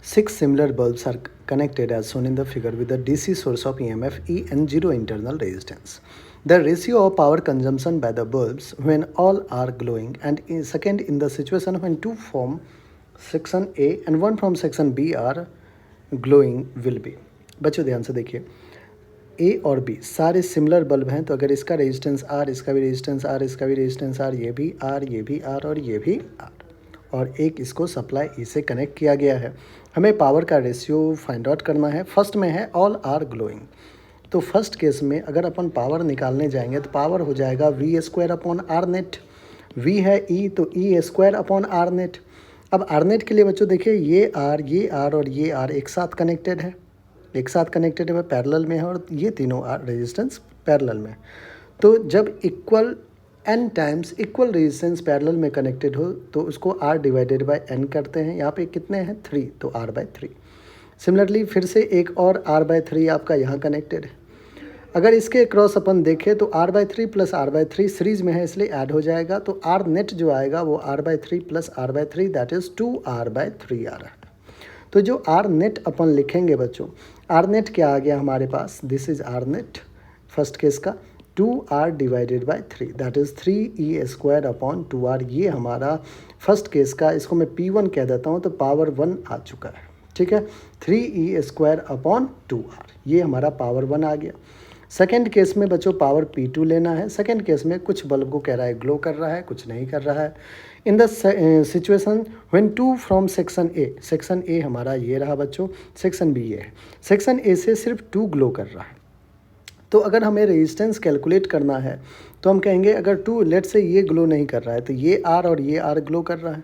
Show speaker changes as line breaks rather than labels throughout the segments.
6 similar bulbs are connected as shown in the figure with a DC source of EMF E and zero internal resistance. The ratio of power consumption by the bulbs when all are glowing and second in the situation when two from section A and one from section B are glowing will be. बच्चों ध्यान से देखिए, ए और B सारे similar bulb हैं, तो अगर इसका रेजिस्टेंस आर, इसका भी रेजिस्टेंस आर, इसका भी रेजिस्टेंस आर, ये भी आर, ये भी आर और ये भी आर, और एक इसको सप्लाई ई से कनेक्ट किया गया है। हमें पावर का रेशियो फाइंड आउट करना है। फर्स्ट में है ऑल आर ग्लोइंग, तो फर्स्ट केस में अगर अपन पावर निकालने जाएंगे तो पावर हो जाएगा V square upon R net. V है ई, तो E square upon R net. अब आर नेट के लिए बच्चों देखिए, ये आर और ये आर एक साथ कनेक्टेड है, एक साथ कनेक्टेड है, पैरेलल में है, और ये तीनों आर रेजिस्टेंस पैरेलल में। तो जब equal n times equal resistance parallel में कनेक्टेड हो तो उसको r डिवाइडेड बाय n करते हैं। यहाँ पे कितने हैं 3, तो r बाय 3। सिमिलरली फिर से एक और r बाय 3 आपका यहाँ कनेक्टेड है। अगर इसके क्रॉस अपन देखें तो r by 3 plus r by 3 series में है इसलिए ऐड हो जाएगा, तो r नेट जो आएगा वो r by 3 plus r by 3 that is 2r by 3 आ रहा है। तो जो r नेट अपन लिखेंगे बच्चों, r नेट क्या आ गया हमारे पास, this is r net first case का 2r divided by 3 that is 3e square upon 2r। ये हमारा फर्स्ट केस का, इसको मैं P1 कह देता हूँ, तो पावर 1 आ चुका है, ठीक है। 3e स्क्वायर अपॉन 2r, ये हमारा पावर 1 आ गया। सेकेंड केस में बच्चों पावर P2 लेना है। सेकेंड केस में कुछ बल्ब को कह रहा है ग्लो कर रहा है, कुछ नहीं कर रहा है। In the situation when two from section A, section A हमारा ये रहा बच्चों, सेक्शन बी ये है, सेक्शन ए से सिर्फ 2 ग्लो कर रहा है। तो अगर हमें रेजिस्टेंस कैलकुलेट करना है तो हम कहेंगे अगर 2 लेट से ये ग्लो नहीं कर रहा है तो ये आर और ये आर ग्लो कर रहा है,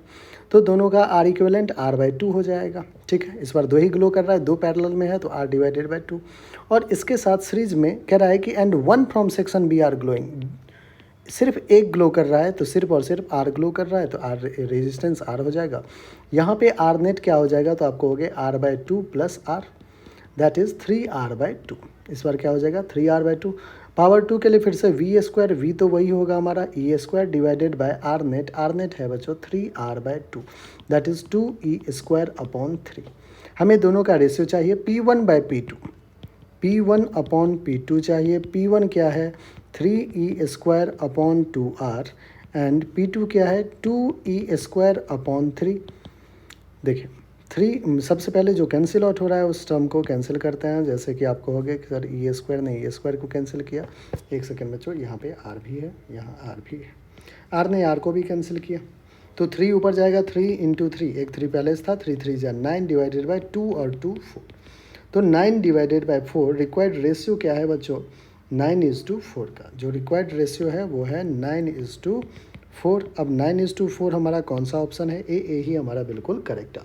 तो दोनों का आर इक्विवेलेंट आर बाई 2 हो जाएगा, ठीक है। इस बार 2 ही ग्लो कर रहा है, 2 पैरेलल में है तो आर डिवाइडेड बाई 2। और इसके साथ सीरीज में कह रहा है कि and 1 from section B are glowing, सिर्फ एक ग्लो कर रहा है तो सिर्फ और सिर्फ आर ग्लो कर रहा है, तो आर रेजिस्टेंस आर हो जाएगा। यहाँ पे आर नेट क्या हो जाएगा, तो आपको हो गया R by 2 plus R that is 3r by 2। इस बार क्या हो जाएगा 3r बाई 2। पावर 2 के लिए फिर से वी स्क्वायर, वी तो वही होगा हमारा E square divided by R net है बच्चों 3r by 2 that is 2e square upon 3। हमें दोनों का रेशियो चाहिए P1 by P2, P1 upon P2 चाहिए। P1 क्या है 3e square upon 2r and P2 क्या है 2e स्क्वायर अपॉन 3। देखिए 3 सबसे पहले जो कैंसिल आउट हो रहा है उस टर्म को कैंसिल करते हैं, जैसे कि आपको हो गया कि सर ई स्क्वायर ने ई स्क्वायर को कैंसिल किया। एक सेकेंड बच्चों, यहाँ पे आर भी है, यहाँ आर भी है, आर ने आर को भी कैंसिल किया, तो 3 ऊपर जाएगा, 3 इंटू 3, एक 3 पहले था, 3 3 जा 9 डिवाइडेड बाई 2 और 2 4, तो 9 डिवाइडेड बाई 4। रिक्वायर्ड रेशियो क्या है बच्चों 9:4 का, जो रिक्वायर्ड रेशियो है वो है 9:4। अब 9:4 हमारा कौन सा ऑप्शन है, ए ही हमारा बिल्कुल करेक्ट।